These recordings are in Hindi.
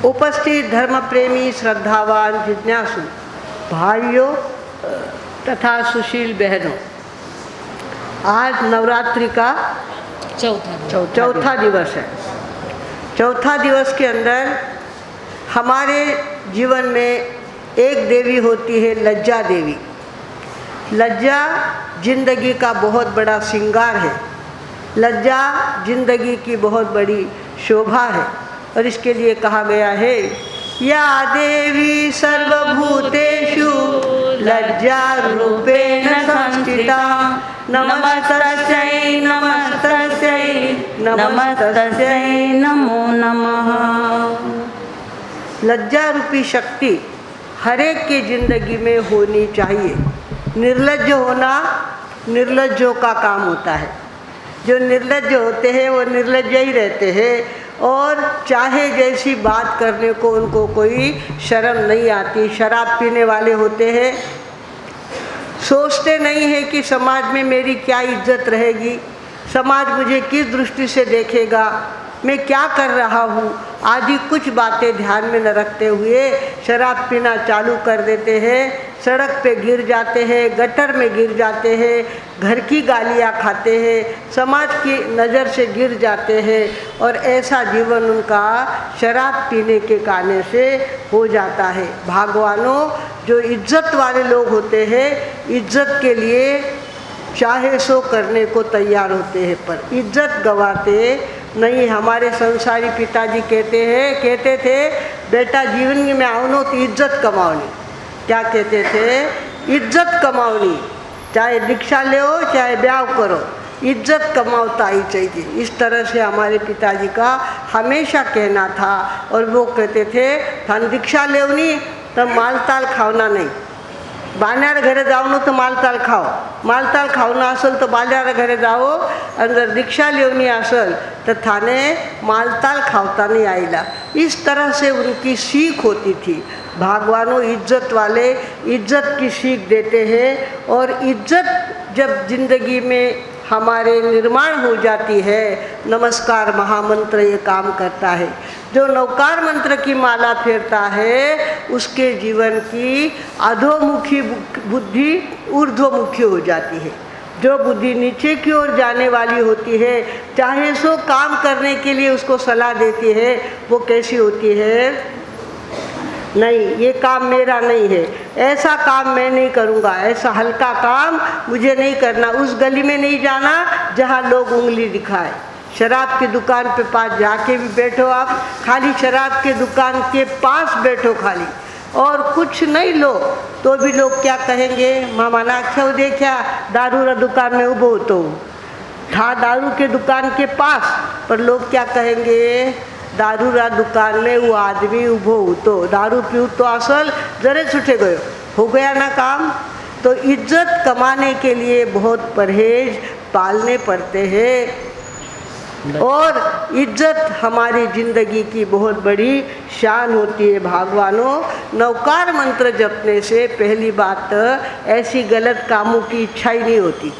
उपस्थित धर्म प्रेमी श्रद्धावान जिज्ञासु भाइयों तथा सुशील बहनों, आज नवरात्रि का चौथा दिवस है। चौथा दिवस के अंदर हमारे जीवन में एक देवी होती है, लज्जा देवी। लज्जा जिंदगी का बहुत बड़ा श्रृंगार है। लज्जा जिंदगी की बहुत बड़ी शोभा है और इसके लिए कहा गया है, या देवी सर्वभूतेषु लज्जा रूपेण संस्थिता नमस्तस्यै नमस्तस्यै नमस्तस्यै नमो नमः। लज्जा रूपी शक्ति हर एक की जिंदगी में होनी चाहिए। निर्लज्ज होना निर्लज्जों का काम होता है। जो निर्लज्ज होते हैं वो निर्लज्ज ही रहते हैं और चाहे जैसी बात करने को उनको कोई शर्म नहीं आती। शराब पीने वाले होते हैं, सोचते नहीं है कि समाज में मेरी क्या इज्जत रहेगी, समाज मुझे किस दृष्टि से देखेगा, मैं क्या कर रहा हूँ आदि कुछ बातें ध्यान में न रखते हुए शराब पीना चालू कर देते हैं। सड़क पे गिर जाते हैं, गटर में गिर जाते हैं, घर की गालियाँ खाते हैं, समाज की नज़र से गिर जाते हैं और ऐसा जीवन उनका शराब पीने के कारण से हो जाता है। भगवानों, जो इज्जत वाले लोग होते हैं इज्जत के लिए चाहे सो करने को तैयार होते हैं, पर इज्जत गंवाते नहीं। हमारे संसारी पिताजी कहते थे बेटा जीवन में आओ तो इज्जत कमाओनी। क्या कहते थे? इज्जत कमाओनी। चाहे दीक्षा ले चाहे ब्याह करो, इज्जत कमाता ही चाहिए। इस तरह से हमारे पिताजी का हमेशा कहना था और वो कहते थे थान दीक्षा लेवनी तो मालताल खावना नहीं। बाल्यार घरे जाओ तो मालताल खाओ, मालताल खावना असल तो बाल्यार घरे जाओ, अंदर दीक्षा लेवनी असल तो थाने मालताल खावता नहीं आईला। इस तरह से उनकी सीख होती थी। भगवानों, इज्जत वाले इज्जत की सीख देते हैं और इज्जत जब जिंदगी में हमारे निर्माण हो जाती है, नमस्कार महामंत्र ये काम करता है। जो नवकार मंत्र की माला फेरता है उसके जीवन की अधोमुखी बुद्धि ऊर्ध्वमुखी हो जाती है। जो बुद्धि नीचे की ओर जाने वाली होती है, चाहे सो काम करने के लिए उसको सलाह देती है, वो कैसी होती है? नहीं, ये काम मेरा नहीं है, ऐसा काम मैं नहीं करूँगा, ऐसा हल्का काम मुझे नहीं करना। उस गली में नहीं जाना जहाँ लोग उंगली दिखाए। शराब की दुकान पे पास जाके भी बैठो, आप खाली शराब के दुकान के पास बैठो खाली और कुछ नहीं लो तो भी लोग क्या कहेंगे? मामा ना क्यों देखा दारू रा दुकान में उभो तो था दारू के दुकान के पास, पर लोग क्या कहेंगे? दारू रा दुकान में वो आदमी उभो तो दारू पीऊ तो असल जरे छुटे गयो, हो गया ना काम। तो इज्जत कमाने के लिए बहुत परहेज पालने पड़ते हैं और इज्जत हमारी ज़िंदगी की बहुत बड़ी शान होती है। भगवानों, नवकार मंत्र जपने से पहली बात ऐसी गलत कामों की इच्छा ही नहीं होती।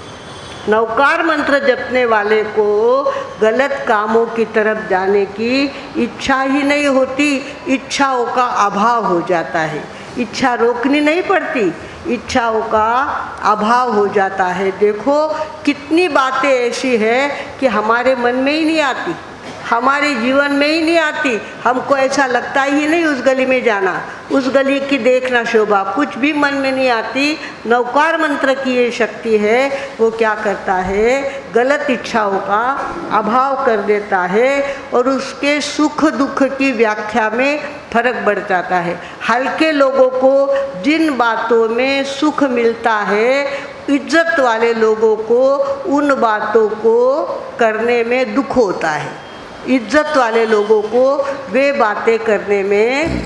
नवकार मंत्र जपने वाले को गलत कामों की तरफ जाने की इच्छा ही नहीं होती। इच्छाओं का अभाव हो जाता है। इच्छा रोकनी नहीं पड़ती, इच्छाओं का अभाव हो जाता है। देखो कितनी बातें ऐसी हैं कि हमारे मन में ही नहीं आती, हमारे जीवन में ही नहीं आती। हमको ऐसा लगता ही नहीं उस गली में जाना, उस गली की देखना शोभा, कुछ भी मन में नहीं आती। नवकार मंत्र की ये शक्ति है, वो क्या करता है? गलत इच्छाओं का अभाव कर देता है और उसके सुख दुख की व्याख्या में फर्क बढ़ जाता है। हल्के लोगों को जिन बातों में सुख मिलता है, इज्जत वाले लोगों को उन बातों को करने में दुख होता है। इज्जत वाले लोगों को वे बातें करने में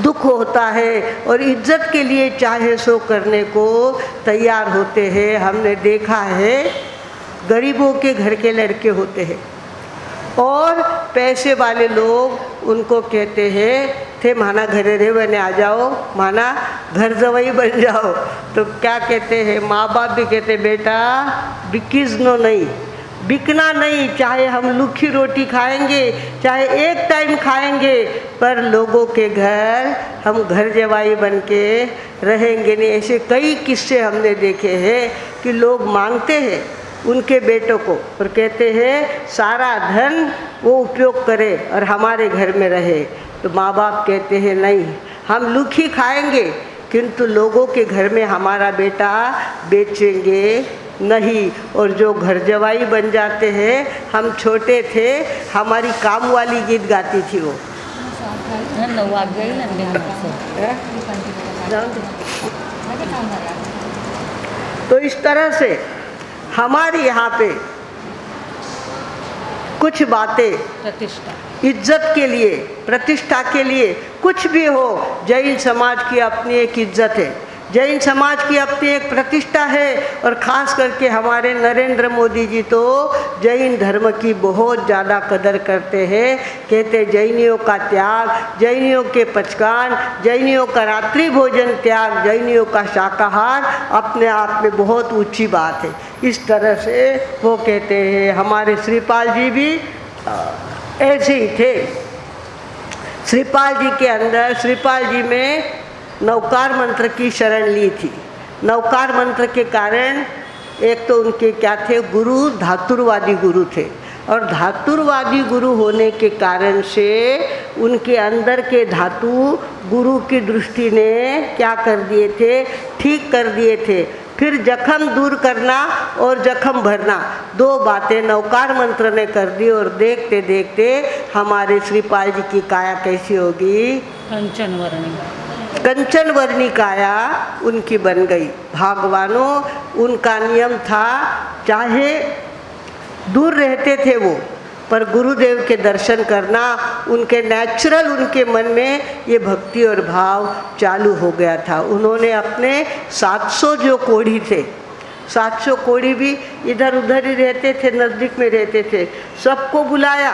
दुख होता है और इज्जत के लिए चाहे सो करने को तैयार होते हैं। हमने देखा है गरीबों के घर के लड़के होते हैं और पैसे वाले लोग उनको कहते हैं थे माना घरे रहने आ जाओ, माना घर जवाई बन जाओ। तो क्या कहते हैं? माँ बाप भी कहते बेटा बिकीज नो नहीं, बिकना नहीं, चाहे हम लूखी रोटी खाएंगे, चाहे एक टाइम खाएंगे, पर लोगों के घर हम घर जवाई बन के रहेंगे नहीं। ऐसे कई किस्से हमने देखे हैं कि लोग मांगते हैं उनके बेटों को और कहते हैं सारा धन वो उपयोग करे और हमारे घर में रहे, तो माँ बाप कहते हैं नहीं, हम लूखी खाएंगे किंतु लोगों के घर में हमारा बेटा बेचेंगे नहीं। और जो घर जवाई बन जाते हैं, हम छोटे थे, हमारी काम वाली गीत गाती थी वो। तो इस तरह से हमारे यहाँ पे कुछ बातें प्रतिष्ठा, इज्जत के लिए, प्रतिष्ठा के लिए, कुछ भी हो, जैन समाज की अपनी एक इज्जत है, जैन समाज की अपनी एक प्रतिष्ठा है। और ख़ास करके हमारे नरेंद्र मोदी जी तो जैन धर्म की बहुत ज़्यादा कदर करते हैं। कहते जैनियों का त्याग, जैनियों के पचकान, जैनियों का रात्रि भोजन त्याग, जैनियों का शाकाहार अपने आप में बहुत ऊंची बात है। इस तरह से वो कहते हैं। हमारे श्रीपाल जी भी ऐसे ही थे। श्रीपाल जी के अंदर, श्रीपाल जी में नवकार मंत्र की शरण ली थी। नवकार मंत्र के कारण एक तो उनके क्या थे, गुरु धातुरवादी गुरु थे, और धातुरवादी गुरु होने के कारण से उनके अंदर के धातु गुरु की दृष्टि ने क्या कर दिए थे, ठीक कर दिए थे। फिर जख्म दूर करना और जख्म भरना, दो बातें नवकार मंत्र ने कर दी। और देखते देखते हमारे श्रीपाल जी की काया कैसी होगी, कंचन वर्णी काया उनकी बन गई। भगवानों, उनका नियम था, चाहे दूर रहते थे वो, पर गुरुदेव के दर्शन करना उनके नेचुरल, उनके मन में ये भक्ति और भाव चालू हो गया था। उन्होंने अपने 700 जो कोढ़ी थे, 700 कोढ़ी भी इधर उधर ही रहते थे, नज़दीक में रहते थे, सबको बुलाया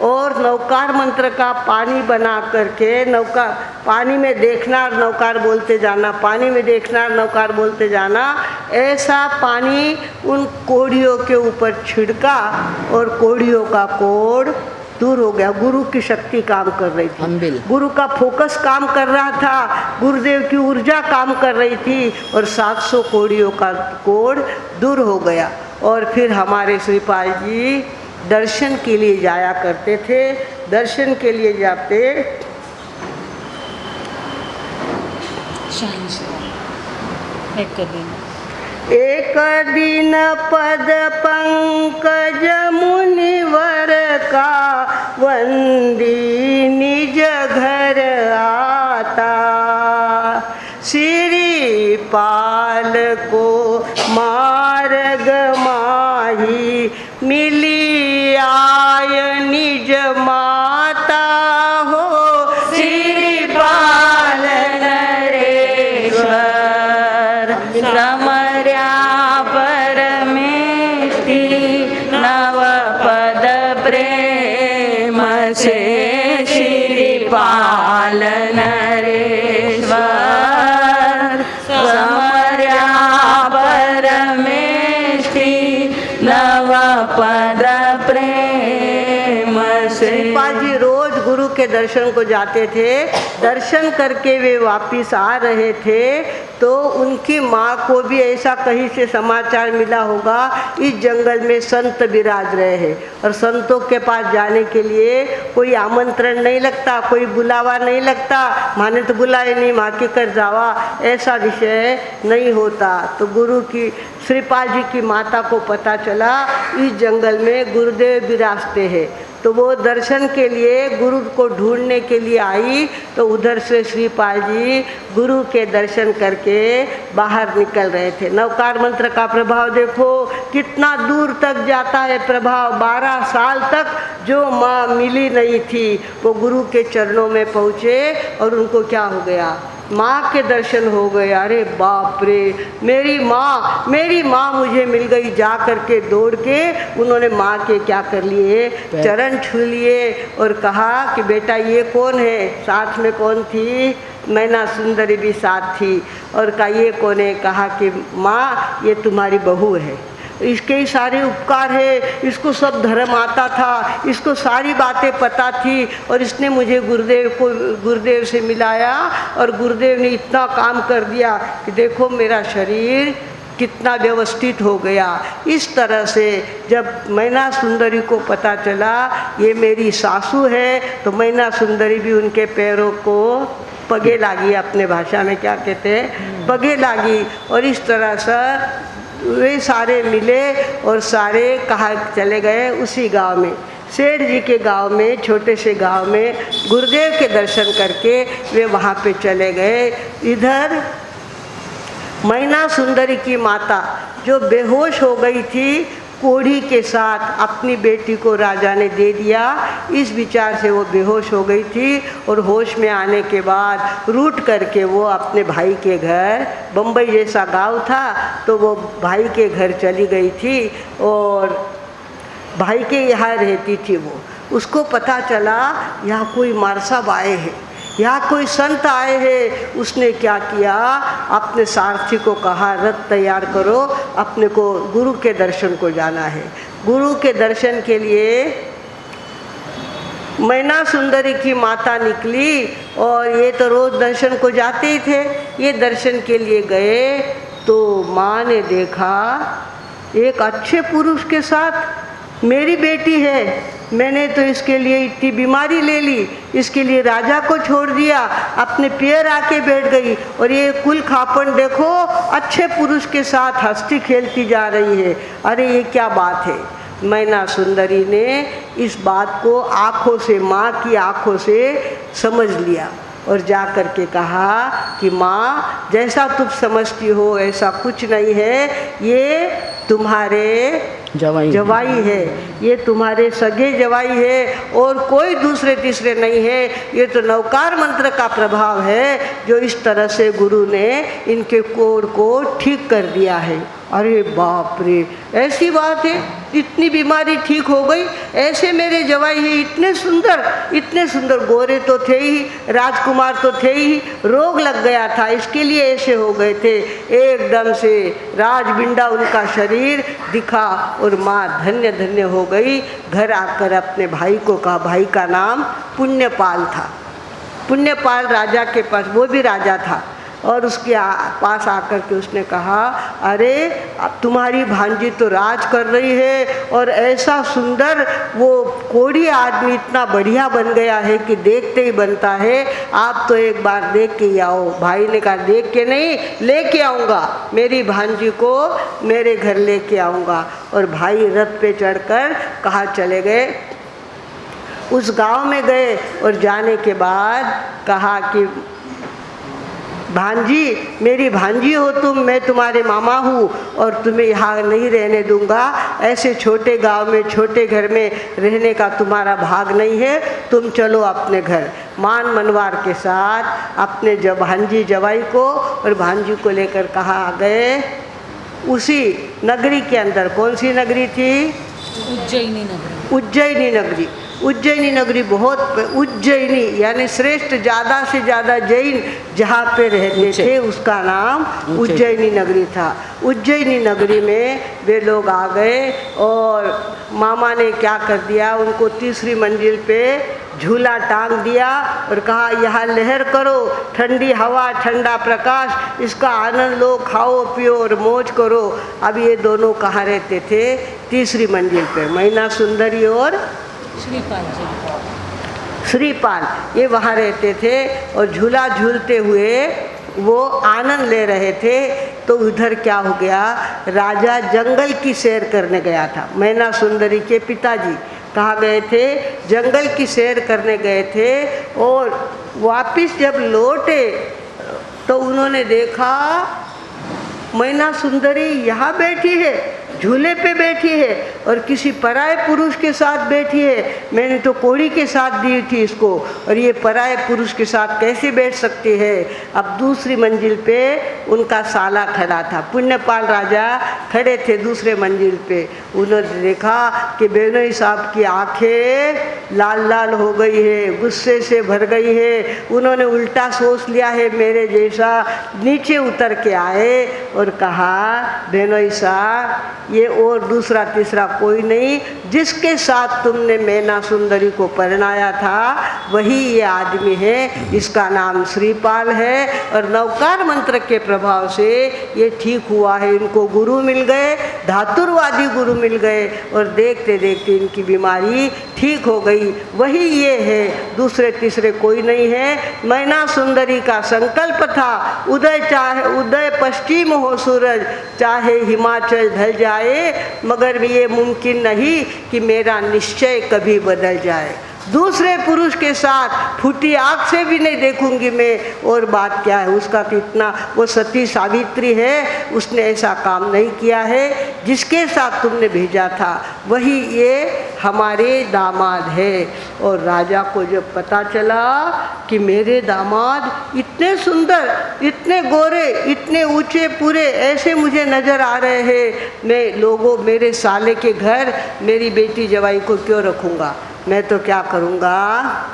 और नवकार मंत्र का पानी बना करके, नौका पानी में देखना और नवकार बोलते जाना, पानी में देखना और नवकार बोलते जाना, ऐसा पानी उन कोढ़ियों के ऊपर छिड़का और कोढ़ियों का कोढ़ दूर हो गया। गुरु की शक्ति काम कर रही थी, गुरु का फोकस काम कर रहा था, गुरुदेव की ऊर्जा काम कर रही थी और 700 कोढ़ियों का कोढ़ दूर हो गया। और फिर हमारे श्रीपाल जी दर्शन के लिए जाया करते थे। दर्शन के लिए जाते, एक दिन पद पंकज मुनिवर का वंदी निज घर आता, श्रीपाल को मार्ग माही मिली आय निज माता हो, श्रीपाल नरेश्वर समर्या परमेष्टि नव पद प्रेम से, श्रीपाल नरेश्वर समर्या परमेष्टि नव पद प्रेम से। श्रीपाल जी रोज गुरु के दर्शन को जाते थे। दर्शन करके वे वापिस आ रहे थे तो उनकी माँ को भी ऐसा कहीं से समाचार मिला होगा, इस जंगल में संत विराज रहे हैं। और संतों के पास जाने के लिए कोई आमंत्रण नहीं लगता, कोई बुलावा नहीं लगता, माने तो बुलाए नहीं, माँ के कर जावा, ऐसा विषय नहीं होता। तो गुरु की, श्रीपाल जी की माता को पता चला इस जंगल में गुरुदेव विराजते हैं, तो वो दर्शन के लिए गुरु को ढूंढने के लिए आई। तो उधर से श्रीपाल जी गुरु के दर्शन करके बाहर निकल रहे थे। नवकार मंत्र का प्रभाव देखो कितना दूर तक जाता है प्रभाव। 12 साल तक जो माँ मिली नहीं थी वो गुरु के चरणों में पहुँचे और उनको क्या हो गया, माँ के दर्शन हो गए। अरे बाप रे, मेरी माँ मुझे मिल गई। जा करके दौड़ के उन्होंने माँ के क्या कर लिए, चरण छू लिए और कहा कि बेटा ये कौन है, साथ में कौन थी, मैना सुंदरी भी साथ थी। और कहा ये कौन है, कहा कि माँ ये तुम्हारी बहू है। इसके ही सारे उपकार है, इसको सब धर्म आता था, इसको सारी बातें पता थी और इसने मुझे गुरुदेव से मिलाया और गुरुदेव ने इतना काम कर दिया कि देखो मेरा शरीर कितना व्यवस्थित हो गया। इस तरह से जब मैना सुंदरी को पता चला ये मेरी सासू है, तो मैना सुंदरी भी उनके पैरों को पगे लागी, अपने भाषा में क्या कहते हैं, पगे लागी। और इस तरह से वे सारे मिले और सारे कहाँ चले गए, उसी गांव में, सेठ जी के गांव में, छोटे से गांव में गुरुदेव के दर्शन करके वे वहाँ पे चले गए। इधर मैना सुंदरी की माता जो बेहोश हो गई थी, कोढ़ी के साथ अपनी बेटी को राजा ने दे दिया, इस विचार से वो बेहोश हो गई थी। और होश में आने के बाद रूठ करके वो अपने भाई के घर, बम्बई जैसा गांव था, तो वो भाई के घर चली गई थी और भाई के यहाँ रहती थी। वो उसको पता चला यहाँ कोई मार साहब आए हैं, यहाँ कोई संत आए हैं। उसने क्या किया, अपने सारथी को कहा रथ तैयार करो, अपने को गुरु के दर्शन को जाना है। गुरु के दर्शन के लिए मैना सुंदरी की माता निकली और ये तो रोज़ दर्शन को जाते ही थे। ये दर्शन के लिए गए तो माँ ने देखा एक अच्छे पुरुष के साथ मेरी बेटी है, मैंने तो इसके लिए इतनी बीमारी ले ली, इसके लिए राजा को छोड़ दिया, अपने पैर आके बैठ गई और ये कुल खापन देखो अच्छे पुरुष के साथ हंसती खेलती जा रही है। अरे ये क्या बात है। मैना सुंदरी ने इस बात को आँखों से, माँ की आँखों से समझ लिया और जा कर के कहा कि माँ जैसा तुम समझती हो ऐसा कुछ नहीं है, ये तुम्हारे जवाई है, ये तुम्हारे सगे जवाई है और कोई दूसरे तीसरे नहीं है। ये तो नवकार मंत्र का प्रभाव है जो इस तरह से गुरु ने इनके कोढ़ को ठीक कर दिया है। अरे बाप रे, ऐसी बात है, इतनी बीमारी ठीक हो गई, ऐसे मेरे जवाई है, इतने सुंदर गोरे तो थे ही, राजकुमार तो थे ही, रोग लग गया था इसके लिए ऐसे हो गए थे। एकदम से राजबिंडा उनका शरीर दिखा और माँ धन्य धन्य हो गई। घर आकर अपने भाई को कहा, भाई का नाम पुण्यपाल था। पुण्यपाल राजा के पास, वो भी राजा था, और उसके पास आकर के उसने कहा, अरे अब तुम्हारी भांजी तो राज कर रही है और ऐसा सुंदर वो कोढ़ी आदमी इतना बढ़िया बन गया है कि देखते ही बनता है, आप तो एक बार देख के ही आओ। भाई ने कहा देख के नहीं, लेके आऊँगा, मेरी भांजी को मेरे घर लेके आऊँगा। और भाई रथ पे चढ़कर कहाँ चले गए, उस गांव में गए और जाने के बाद कहा कि भांजी, मेरी भांजी हो तुम, मैं तुम्हारे मामा हूँ और तुम्हें यहाँ नहीं रहने दूंगा। ऐसे छोटे गांव में, छोटे घर में रहने का तुम्हारा भाग नहीं है, तुम चलो अपने घर। मान मनवार के साथ अपने भांजी जवाई को और भांजी को लेकर कहाँ गए, उसी नगरी के अंदर। कौन सी नगरी थी? उज्जैनी नगरी। उज्जैनी नगरी। उज्जैनी नगरी बहुत, उज्जैनी यानी श्रेष्ठ, ज़्यादा से ज़्यादा जैन जहाँ पे रहते थे उसका नाम उज्जैनी नगरी था। उज्जैनी नगरी में वे लोग आ गए और मामा ने क्या कर दिया, उनको तीसरी मंजिल पे झूला टांग दिया और कहा यहाँ लहर करो, ठंडी हवा, ठंडा प्रकाश, इसका आनंद लो, खाओ पियो और मौज करो। अब ये दोनों कहाँ रहते थे? तीसरी मंजिल पे। मैना सुंदरी और श्रीपाल ये वहाँ रहते थे और झूला झूलते हुए वो आनंद ले रहे थे। तो उधर क्या हो गया, राजा जंगल की सैर करने गया था। मैना सुंदरी के पिताजी कहाँ गए थे? जंगल की सैर करने गए थे और वापस जब लौटे तो उन्होंने देखा मैना सुंदरी यहाँ बैठी है, झूले पे बैठी है और किसी पराये पुरुष के साथ बैठी है। मैंने तो कोढ़ी के साथ दी थी इसको और ये पराये पुरुष के साथ कैसे बैठ सकती है। अब दूसरी मंजिल पे उनका साला खड़ा था, पुण्यपाल राजा खड़े थे दूसरे मंजिल पे। उन्होंने देखा कि बेनोई साहब की आंखें लाल लाल हो गई है, गुस्से से भर गई है। उन्होंने उल्टा सोच लिया है मेरे जैसा। नीचे उतर के आए और कहा, बेनोई साहब ये और दूसरा तीसरा कोई नहीं, जिसके साथ तुमने मैना सुंदरी को परिणाया था वही ये आदमी है, इसका नाम श्रीपाल है। और नवकार मंत्र के प्रभाव से ये ठीक हुआ है, इनको गुरु मिल गए, धातुरवादी गुरु मिल गए और देखते देखते इनकी बीमारी ठीक हो गई। वही ये है, दूसरे तीसरे कोई नहीं है। मैना सुंदरी का संकल्प था, उदय पश्चिम हो सूरज, चाहे हिमाचल ढल जाए, मगर ये मुमकिन नहीं कि मेरा निश्चय कभी बदल जाए। दूसरे पुरुष के साथ फूटी आँख से भी नहीं देखूंगी मैं। और बात क्या है, उसका तो इतना, वो सती सावित्री है, उसने ऐसा काम नहीं किया है। जिसके साथ तुमने भेजा था वही ये हमारे दामाद है। और राजा को जब पता चला कि मेरे दामाद इतने सुंदर, इतने गोरे, इतने ऊंचे पूरे ऐसे मुझे नज़र आ रहे हैं, मैं लोगों मेरे साले के घर मेरी बेटी जवाई को क्यों रखूँगा? मैं तो क्या करूँगा,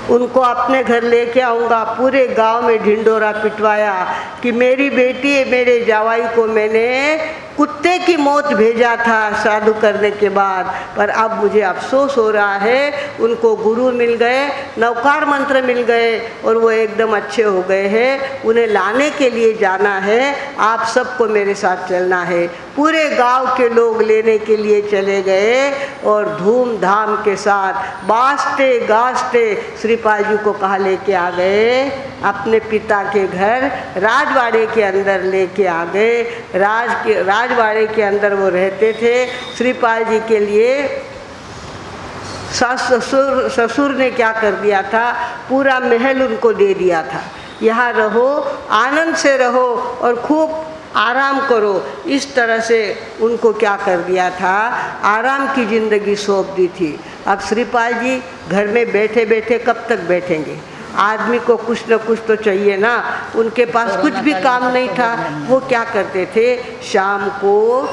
उनको अपने घर लेके आऊँगा। पूरे गांव में ढिंडोरा पिटवाया कि मेरी बेटी, मेरे जवाई को मैंने कुत्ते की मौत भेजा था साधु करने के बाद, पर अब मुझे अफसोस हो रहा है। उनको गुरु मिल गए, नवकार मंत्र मिल गए और वो एकदम अच्छे हो गए हैं। उन्हें लाने के लिए जाना है, आप सबको मेरे साथ चलना है। पूरे गांव के लोग लेने के लिए चले गए और धूमधाम के साथ बाजते गाजते श्रीपाल जी को कहाँ लेके आ गए? अपने पिता के घर राजवाड़े के अंदर लेके आ गए। राजवाड़े के अंदर वो रहते थे। श्रीपाल जी के लिए ससुर ने क्या कर दिया था, पूरा महल उनको दे दिया था, यहाँ रहो, आनंद से रहो और खूब आराम करो। इस तरह से उनको क्या कर दिया था, आराम की ज़िंदगी सौंप दी थी। अब श्रीपाल जी घर में बैठे बैठे कब तक बैठेंगे? आदमी को कुछ न कुछ तो चाहिए ना। उनके पास कुछ भी काम नहीं था। वो क्या करते थे, शाम को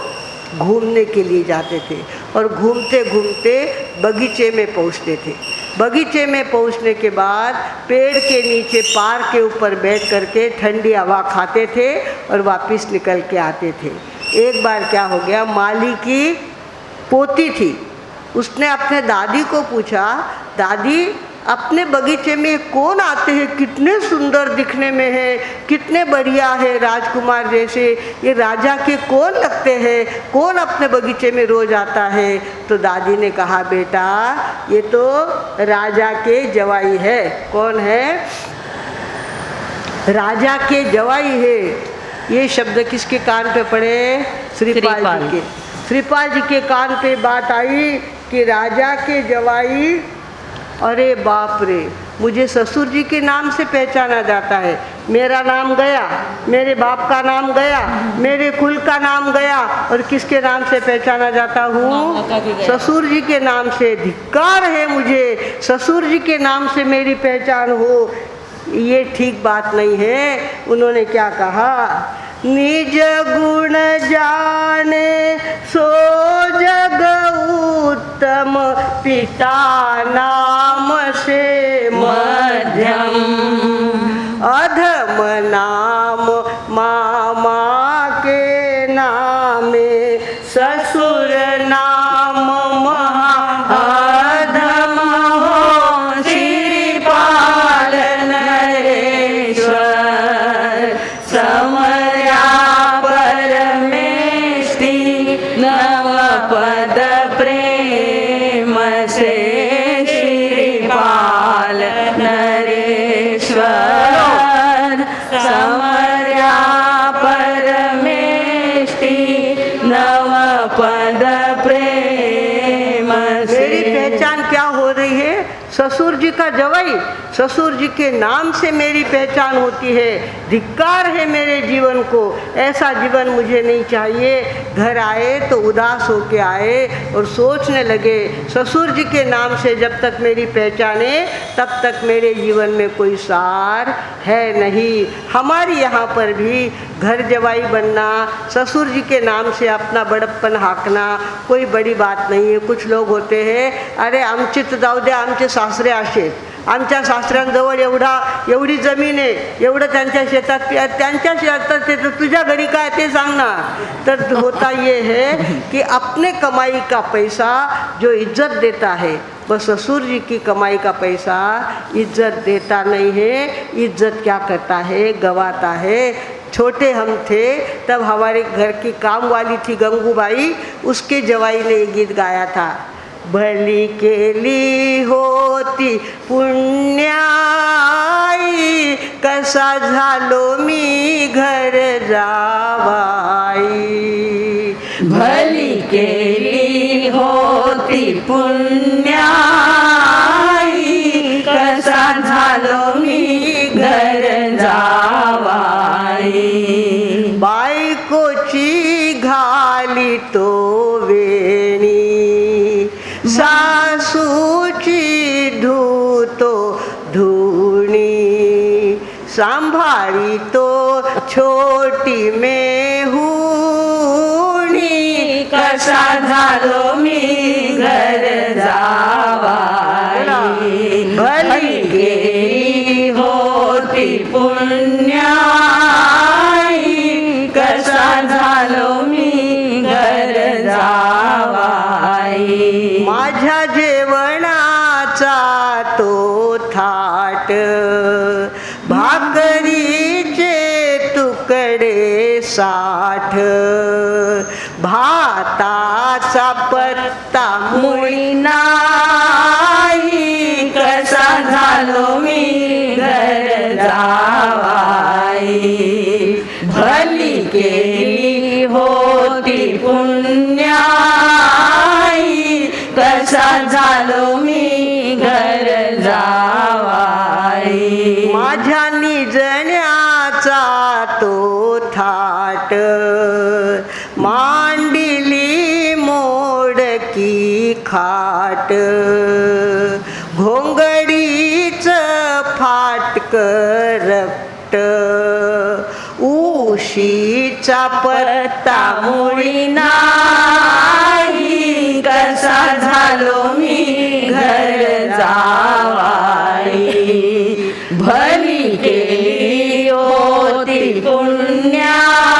घूमने के लिए जाते थे और घूमते घूमते बगीचे में पहुंचते थे। बगीचे में पहुंचने के बाद पेड़ के नीचे पार के ऊपर बैठ करके ठंडी हवा खाते थे और वापस निकल के आते थे। एक बार क्या हो गया, माली की पोती थी, उसने अपने दादी को पूछा, दादी अपने बगीचे में कौन आते हैं, कितने सुंदर दिखने में है, कितने बढ़िया है, राजकुमार जैसे, ये राजा के कौन लगते हैं, कौन अपने बगीचे में रोज आता है? तो दादी ने कहा, बेटा ये तो राजा के जवाई है। कौन है? राजा के जवाई है। ये शब्द किसके कान पे पड़े? श्रीपाल जी के। श्रीपाल जी के कान पे बात आई कि राजा के जवाई, अरे बाप रे, मुझे ससुर जी के नाम से पहचाना जाता है। मेरा नाम गया, मेरे बाप का नाम गया, मेरे कुल का नाम गया, और किसके नाम से पहचाना जाता हूँ? ससुर जी के नाम से। धिक्कार है मुझे, ससुर जी के नाम से मेरी पहचान हो, ये ठीक बात नहीं है। उन्होंने क्या कहा, निज गुण जाने सो जग उत्तम, पिता नाम से मध्यम, अधम नाम मामा के नामे, ससुर नाम महाधम हो, श्रीपाल नरेश्वर समर्या परमेष्टि, नव पद प्रेम से, श्रीपाल नरेश्वर समर्या परमेष्टि, नव पद प्रेम से। मेरी पहचान क्या हो रही है? ससुर जी का जवाई, ससुर जी के नाम से मेरी पहचान होती है। धिक्कार है मेरे जीवन को, ऐसा जीवन मुझे नहीं चाहिए। घर आए तो उदास होके आए और सोचने लगे, ससुर जी के नाम से जब तक मेरी पहचान है तब तक मेरे जीवन में कोई सार है नहीं। हमारे यहाँ पर भी घर जवाई बनना, ससुर जी के नाम से अपना बड़प्पन हाँकना कोई बड़ी बात नहीं है। कुछ लोग होते हैं, अरे आमचे तो जाऊ दे, आमचे सासरे असेत, आमच्या सासऱ्यांजवळ एवढी जमीन आहे, एवढं त्यांच्या शेतात त्यांच्या शेतात ते तर तुझ्या घरी काय ते सांग ना. तर होता ये है कि अपने कमाई का पैसा जो इज्जत देता है, बस ससुर जी की कमाई का पैसा इज्जत देता नहीं है. इज्जत क्या करता है, गवाता है. छोटे हम थे तब हमारे घर की काम वाली थी गंगूबाई, उसके जवाई ने ये गीत गाया था. भली केली होती पुण्याई, कसा झालो मी घर जावाई. भली केली होती पुण्याई, कसा झालो मी घर जावाई. बायकोची घाली तो वेणी, सासूची धूतो धुणी. सांभाळी तो छोटी मेहुणी, कसा झालो मी घर जावाई. भली गेली होती पुण्याई, कसा झालो मी घर जावाई. माझ्या जेवणाचा तो थाट, भाकरीचे तुकडे 60, भाताचा पत्ता मुळी नाही, कसा झालो मी घर जावाई. भली केली होती पुण्याई, कसा झालो मी घर जावाई. माझ्या निजण्याचा तो थाट, मांडिली मोडकी खाट, घोंगडीच फाटक रक्त, उशीचा पत्ता मुळी नाही, कसा झालो मी घर जावाई. भली केली होती पुण्याई,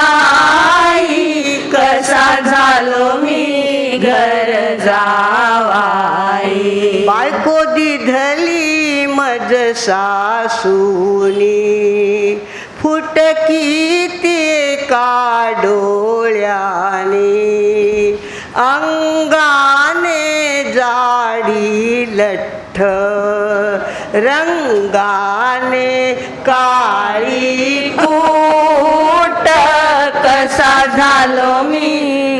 कसा झालो मी घर जावाई. बायको दिधली मज सासूनी, फुटकी ते का डोळ्याने, अंगाने जाडी लठ्ठ, रंगाने काळी कूट, कसा झालो मी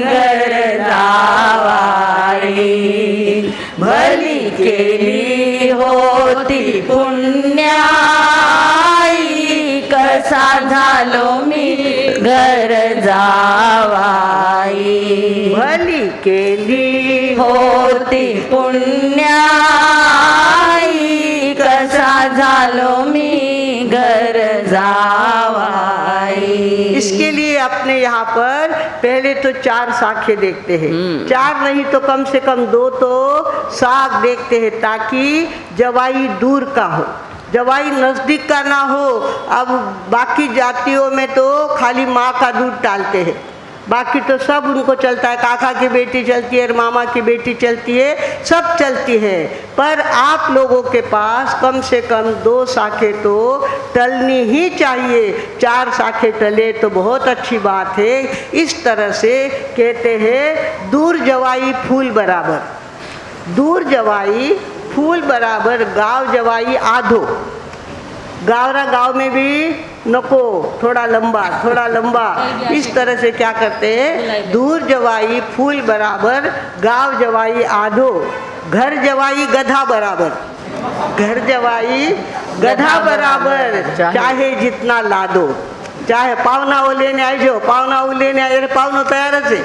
घर जावाई. भली केली होती पुण्याई, कसा झालो मी घर जावाई. भली केली होती पुण्याई, कसा झालो मी घर जावाई. इसके लिए अपने यहाँ पर पहले तो 4 साखें देखते हैं, 4 नहीं तो कम से कम 2 तो साख देखते हैं, ताकि जवाई दूर का हो, जवाई नज़दीक का ना हो. अब बाकी जातियों में तो खाली माँ का दूध डालते हैं, बाकी तो सब उनको चलता है, काका की बेटी चलती है, मामा की बेटी चलती है, सब चलती है. पर आप लोगों के पास कम से कम 2 साखें तो टलनी ही चाहिए. 4 साखें टले तो बहुत अच्छी बात है. इस तरह से कहते हैं दूर जवाई फूल बराबर, दूर जवाई फूल बराबर, गाँव जवाई आधो. गावरा गाँव में भी नको, थोड़ा लंबा. इस तरह से क्या करते हैं, दूर जवाई फूल बराबर, गाँव जवाई आधो, घर जवाई गधा बराबर. घर जवाई गधा बराबर, चाहे जितना लादो. चाहे पाहुणा वो लेने आए जो पाहुणा वो लेने आए, पाहुणा तैयार है,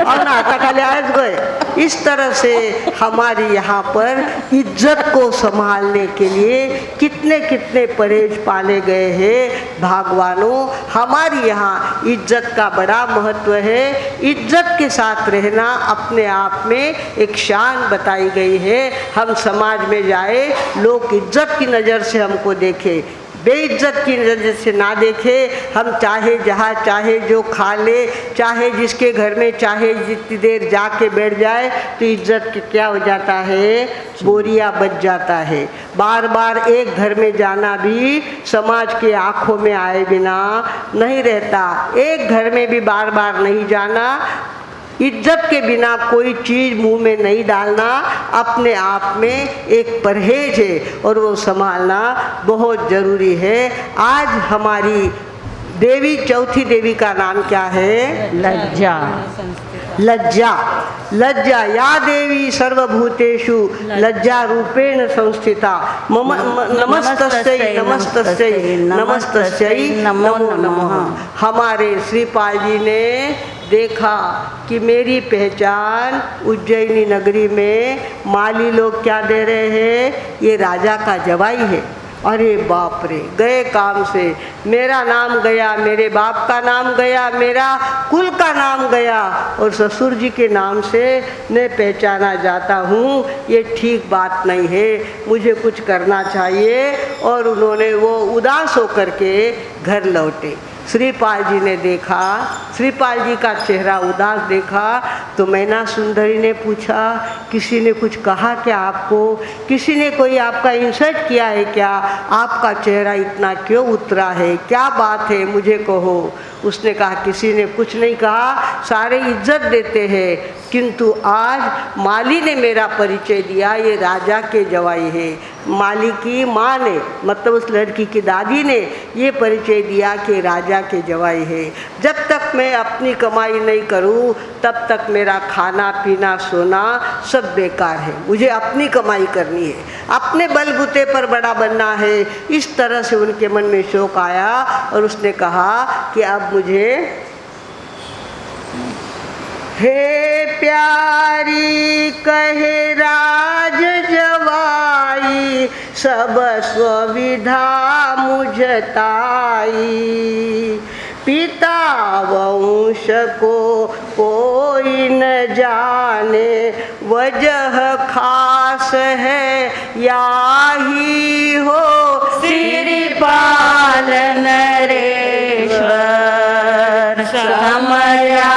पाहुणा हाथाखाली आएच गए। इस तरह से हमारी यहाँ पर इज्जत को संभालने के लिए कितने कितने परहेज पाले गए हैं भगवानों। हमारी यहाँ इज्जत का बड़ा महत्व है। इज्जत के साथ रहना अपने आप में एक शान बताई गई है। हम समाज में जाए, लोग इज्जत की नज़र से हमको देखें, बेइज्जत की नज़र से ना देखे। हम चाहे जहाँ चाहे जो खा ले, चाहे जिसके घर में चाहे जितनी देर जाके बैठ जाए, तो इज्जत के क्या हो जाता है, बोरिया बच जाता है। बार बार एक घर में जाना भी समाज के आँखों में आए बिना नहीं रहता। एक घर में भी बार बार नहीं जाना, इज्जत के बिना कोई चीज़ मुंह में नहीं डालना अपने आप में एक परहेज है और वो संभालना बहुत ज़रूरी है। आज हमारी देवी, चौथी देवी का नाम क्या है? लज्जा। लज्जा। लज्जा या देवी सर्वभूतेषु लज्जा रूपेण संस्थिता। नमस्तस्यै नमस्तस्यै नमस्तस्यै नमो नमः। हमारे श्रीपाल जी ने देखा कि मेरी पहचान उज्जैनी नगरी में माली लोग क्या दे रहे हैं, ये राजा का जवाई है। अरे बाप रे, गए काम से, मेरा नाम गया, मेरे बाप का नाम गया, मेरा कुल का नाम गया और ससुर जी के नाम से मैं पहचाना जाता हूँ। ये ठीक बात नहीं है, मुझे कुछ करना चाहिए। और उन्होंने वो उदास होकर के घर लौटे। श्रीपाल जी ने देखा, श्रीपाल जी का चेहरा उदास देखा तो मैना सुंदरी ने पूछा, किसी ने कुछ कहा क्या आपको? किसी ने कोई आपका इंसल्ट किया है क्या? आपका चेहरा इतना क्यों उतरा है? क्या बात है, मुझे कहो। उसने कहा किसी ने कुछ नहीं कहा, सारे इज्जत देते हैं, किंतु आज माली ने मेरा परिचय दिया, ये राजा के जवाई है। माली की माँ ने, मतलब उस लड़की की दादी ने ये परिचय दिया कि राजा के जवाई है। जब तक मैं अपनी कमाई नहीं करूँ तब तक मेरा खाना पीना सोना सब बेकार है। मुझे अपनी कमाई करनी है, अपने बलबूते पर बड़ा बनना है। इस तरह से उनके मन में शौक आया और उसने कहा कि अब मुझे, हे प्यारी कहे राज जवाई, सब सुविधा मुझताई। पिता वंश को कोई न जाने, वजह खास है याही हो। श्रीपाल नरेश्वर समया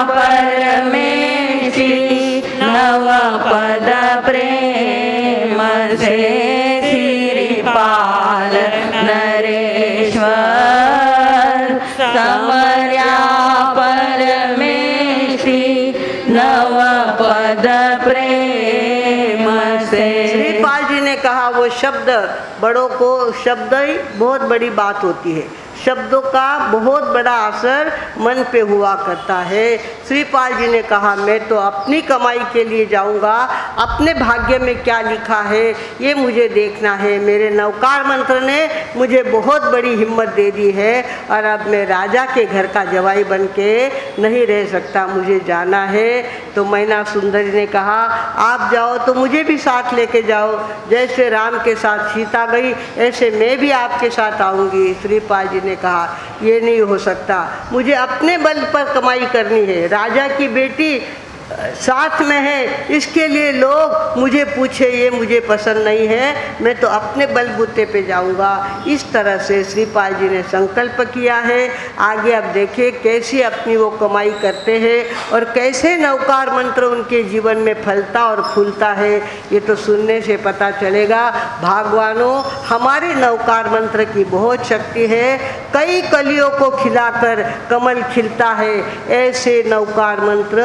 परमेशी, नव पद प्रेम से। श्रीपाल नरेश्वर समया परमेशी, नव पद प्रेम से। श्रीपाल जी ने कहा वो शब्द, बड़ों को शब्द ही बहुत बड़ी बात होती है, शब्दों का बहुत बड़ा असर मन पे हुआ करता है। श्रीपाल जी ने कहा मैं तो अपनी कमाई के लिए जाऊंगा, अपने भाग्य में क्या लिखा है ये मुझे देखना है। मेरे नवकार मंत्र ने मुझे बहुत बड़ी हिम्मत दे दी है और अब मैं राजा के घर का जवाई बन के नहीं रह सकता, मुझे जाना है। तो मैना सुंदरी ने कहा आप जाओ तो मुझे भी साथ लेके जाओ, जैसे राम के साथ सीता गई ऐसे मैं भी आपके साथ आऊँगी। श्रीपाल जी ने कहा ये नहीं हो सकता, मुझे अपने बल पर कमाई करनी है। राजा की बेटी साथ में है, इसके लिए लोग मुझे पूछे ये मुझे पसंद नहीं है, मैं तो अपने बलबूते पे जाऊंगा। इस तरह से श्रीपाल जी ने संकल्प किया है। आगे अब देखिए कैसे अपनी वो कमाई करते हैं और कैसे नवकार मंत्र उनके जीवन में फलता और फूलता है, ये तो सुनने से पता चलेगा। भगवानों हमारे नवकार मंत्र की बहुत शक्ति है, कई कलियों को खिलाकर कमल खिलता है, ऐसे नवकार मंत्र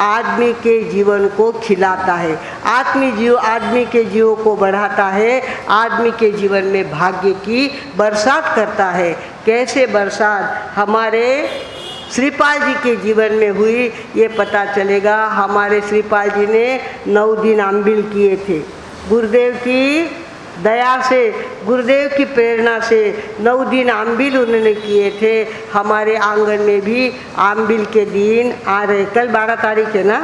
आदमी के जीवन को खिलाता है, आदमी के जीव को बढ़ाता है, आदमी के जीवन में भाग्य की बरसात करता है। कैसे बरसात हमारे श्रीपाल जी के जीवन में हुई ये पता चलेगा। हमारे श्रीपाल जी ने 9 दिन अम्बिल किए थे, गुरुदेव की दया से, गुरुदेव की प्रेरणा से 9 दिन आम्बिल उन्होंने किए थे। हमारे आंगन में भी आम्बिल के दिन आ रहे। कल 12 तारीख है ना?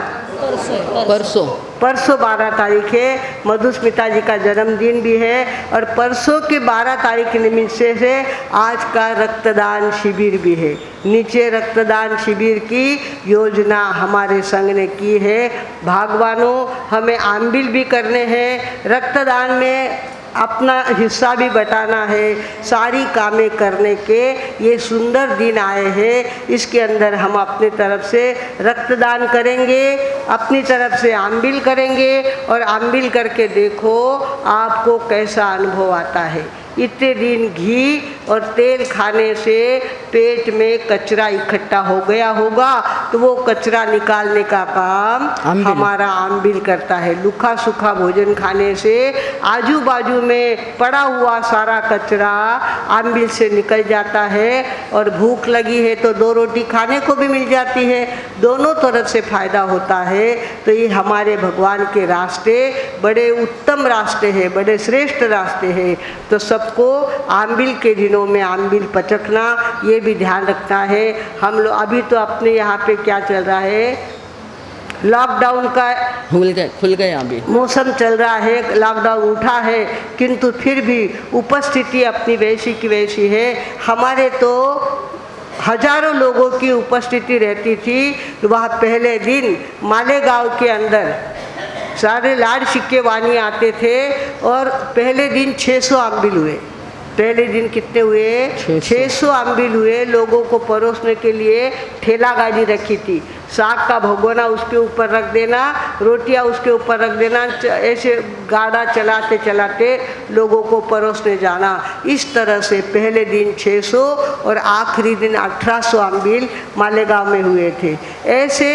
परसों 12 तारीख है। मधुस्मिता जी का जन्मदिन भी है और परसों के 12 तारीख निमित्त से आज का रक्तदान शिविर भी है। नीचे रक्तदान शिविर की योजना हमारे संघ ने की है। भागवानों, हमें आम्बिल भी करने हैं, रक्तदान में अपना हिस्सा भी बटाना है। सारी कामें करने के ये सुंदर दिन आए हैं। इसके अंदर हम अपनी तरफ से रक्तदान करेंगे, अपनी तरफ से आम्बिल करेंगे और आम्बिल करके देखो आपको कैसा अनुभव आता है। इतने दिन घी और तेल खाने से पेट में कचरा इकट्ठा हो गया होगा, तो वो कचरा निकालने का काम हमारा आम्बिल करता है। लूखा सूखा भोजन खाने से आजू बाजू में पड़ा हुआ सारा कचरा आम्बिल से निकल जाता है और भूख लगी है तो 2 रोटी खाने को भी मिल जाती है। दोनों तरफ से फायदा होता है। तो ये हमारे भगवान के रास्ते बड़े उत्तम रास्ते हैं, बड़े श्रेष्ठ रास्ते हैं। तो सबको आम्बिल के दिनों में आम्बिल पचकना ये भी ध्यान रखना है। हम लोग अभी तो अपने यहाँ पे क्या चल रहा है, लॉकडाउन का खुल गए अभी मौसम चल रहा है, लॉकडाउन उठा है, किंतु फिर भी उपस्थिति अपनी वैसी की वैसी है। हमारे तो हजारों लोगों की उपस्थिति रहती थी। वह पहले दिन मालेगांव के अंदर सारे लाड सिक्के वानी आते थे और पहले दिन 600 आम्बिल हुए। पहले दिन कितने हुए? 600 आम्बिल हुए। लोगों को परोसने के लिए ठेला गाड़ी रखी थी। साग का भगोना उसके ऊपर रख देना, रोटियां उसके ऊपर रख देना, ऐसे गाड़ा चलाते चलाते लोगों को परोसने जाना। इस तरह से पहले दिन 600 और आखिरी दिन 1800 आम्बिल मालेगांव में हुए थे। ऐसे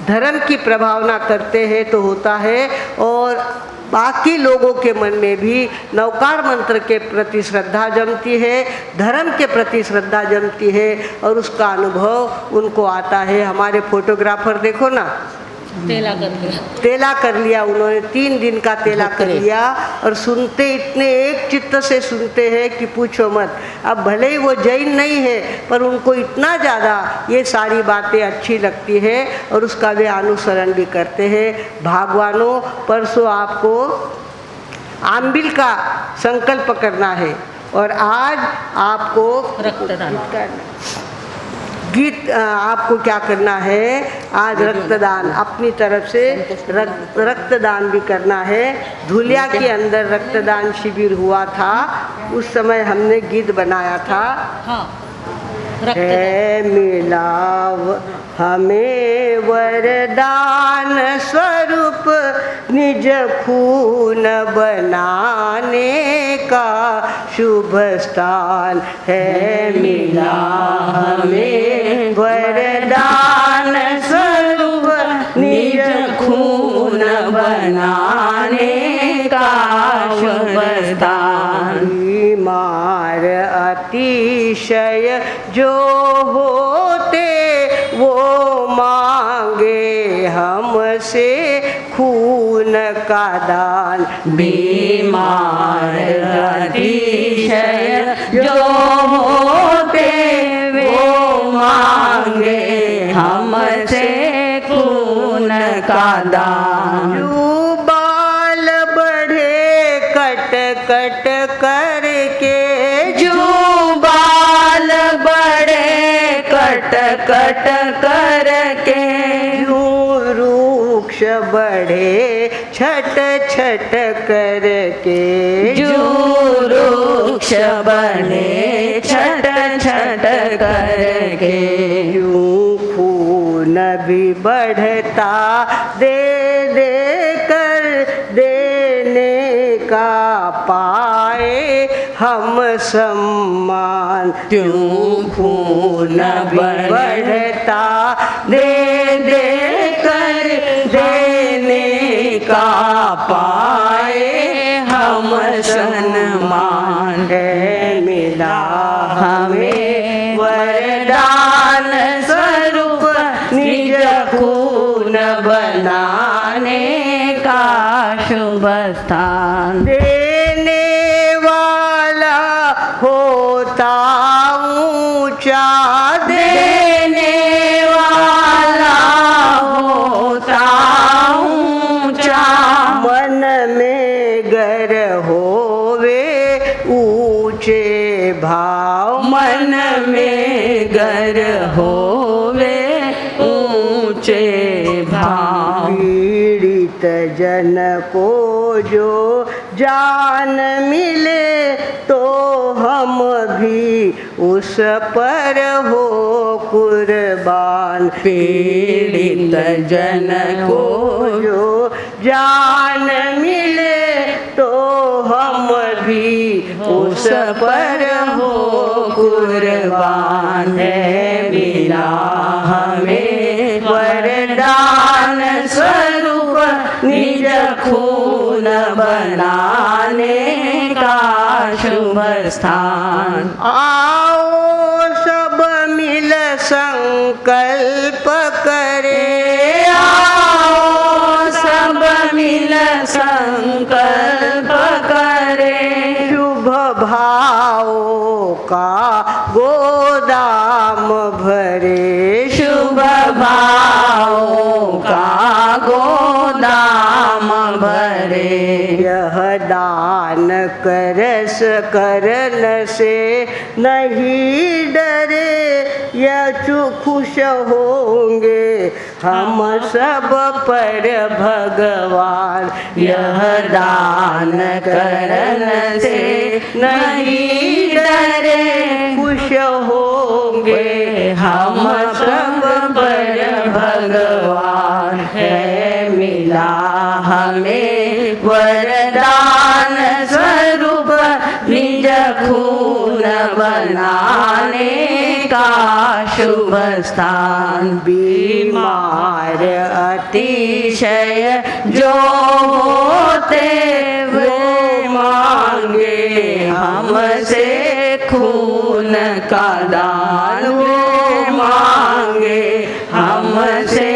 धर्म की प्रभावना करते हैं तो होता है और बाकी लोगों के मन में भी नवकार मंत्र के प्रति श्रद्धा जमती है, धर्म के प्रति श्रद्धा जमती है और उसका अनुभव उनको आता है। हमारे फोटोग्राफर देखो ना, तेला कर लिया उन्होंने, 3 दिन का तेला कर लिया और सुनते इतने एक चित्त से सुनते हैं कि पूछो मत। अब भले ही वो जैन नहीं है पर उनको इतना ज़्यादा ये सारी बातें अच्छी लगती है और उसका वे अनुसरण भी करते हैं। भागवानों, परसों आपको आम्बिल का संकल्प करना है और आज आपको रक्तदान गीत आपको क्या करना है, आज रक्तदान अपनी तरफ से रक्तदान भी करना है। धुलिया के अंदर रक्तदान शिविर हुआ था, उस समय हमने गीत बनाया था। हाँ, है मिलाव हमें वरदान स्वरूप निज खून बनाने का शुभ स्थान है। मिला हमें वरदान स्वरूप निज खून बनाने का शुभ स्थान। बीमार अतिशय जो होते वो मांगे हमसे खून का दान। बीमार अतिशय जो होते वो मांगे हमसे खून का दान। जो बाल बढ़े कट कट करके, जो बाल बड़े कट कट करके, जो वृक्ष बढ़े छट छट करके, जो वृक्ष बड़े छट छट करके, यूं खून भी बढ़ता दे दे कर देने का पाए हम सम्मान। क्यों खून भी बढ़ता दे दे कर देने का पाए हम सम्मान। है मिला हमें वरदान स्वरूप निज खून बनाने का शुभ स्थान। देने ऊंचे भाव, मन में गर होवे ऊंचे भाव। पीड़ित जन को जो जान मिले तो हम भी उस पर हो कुर्बान। पीड़ित जन को जो जान मिले तो हम भी उस पर हो कुर्बान। है मिला हमें वरदान स्वरूप निज खून बनाने का शुभ स्थान। आओ सब मिल संकल्प करे, आओ सब मिल संकल्प करे, शुभ भावों का गोदाम भरे, शुभ भावों का गोदाम भरे। यह दान करस करन से नहीं डरे, यह खुश होंगे हम सब पर भगवान। यह दान करन से नहीं डरे, खुश होंगे हम सब पर भगवान। है मिला हमें वरदान स्वरूप निज खून बनाने का शुभ स्थान। बीमार अतिशय जो होते वे मांगे हमसे खून का दान। वे मांगे हमसे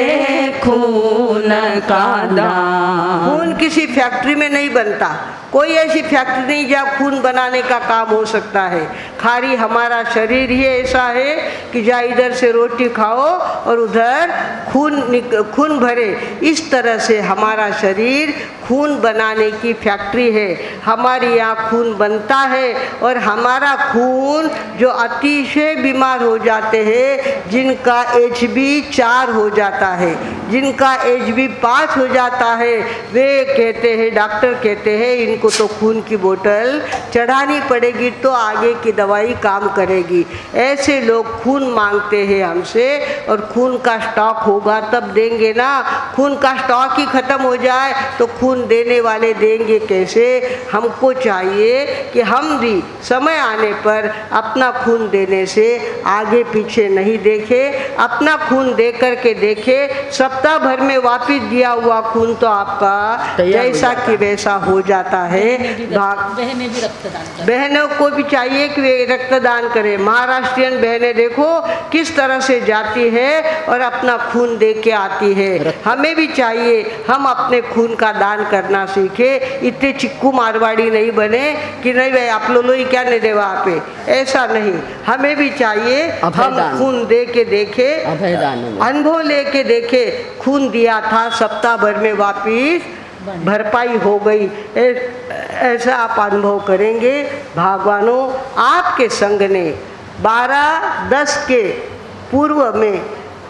खून का दान। खून किसी फैक्ट्री में नहीं बनता, कोई ऐसी फैक्ट्री नहीं जहाँ खून बनाने का काम हो सकता है। खाली हमारा शरीर ही ऐसा है कि जहाँ इधर से रोटी खाओ और उधर खून भरे। इस तरह से हमारा शरीर खून बनाने की फैक्ट्री है। हमारे यहाँ खून बनता है और हमारा खून जो अतिशय बीमार हो जाते हैं, जिनका HB 4 हो जाता है, जिनका HB 5 हो जाता है, वे कहते हैं, डॉक्टर कहते हैं इनको तो खून की बोतल चढ़ानी पड़ेगी तो आगे की दवाई काम करेगी। ऐसे लोग खून मांगते हैं हमसे और खून का स्टॉक होगा तब देंगे ना। खून का स्टॉक ही ख़त्म हो जाए तो खून देने वाले देंगे कैसे? हमको चाहिए कि हम भी समय आने पर अपना खून देने से आगे पीछे नहीं देखें, अपना खून दे कर के देखें। सप्ताह भर में वापिस दिया हुआ खून तो आपका जैसा कि वैसा हो जाता है। बहनें भी रक्तदान करें। बहनों को भी चाहिए कि वे रक्तदान करें। महाराष्ट्रियन बहनें देखो किस तरह से जाती है और अपना खून दे के आती है। हमें भी चाहिए हम अपने खून का दान करना सीखे। इतने चिक्कू मारवाड़ी नहीं बने कि नहीं भाई आप लोग ही क्या नहीं दे वहाँ पे, ऐसा नहीं। हमें भी चाहिए हम खून दे के देखे, अनुभव लेके देखे। खून दिया था सप्ताह भर में वापिस भरपाई हो गई, ऐसा आप अनुभव करेंगे। भगवानों आपके संघ ने 12/10 के पूर्व में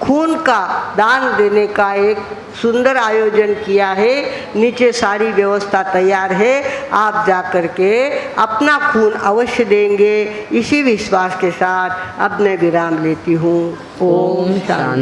खून का दान देने का एक सुंदर आयोजन किया है। नीचे सारी व्यवस्था तैयार है, आप जा कर के अपना खून अवश्य देंगे। इसी विश्वास के साथ अब मैं विराम लेती हूँ। ओम शांति।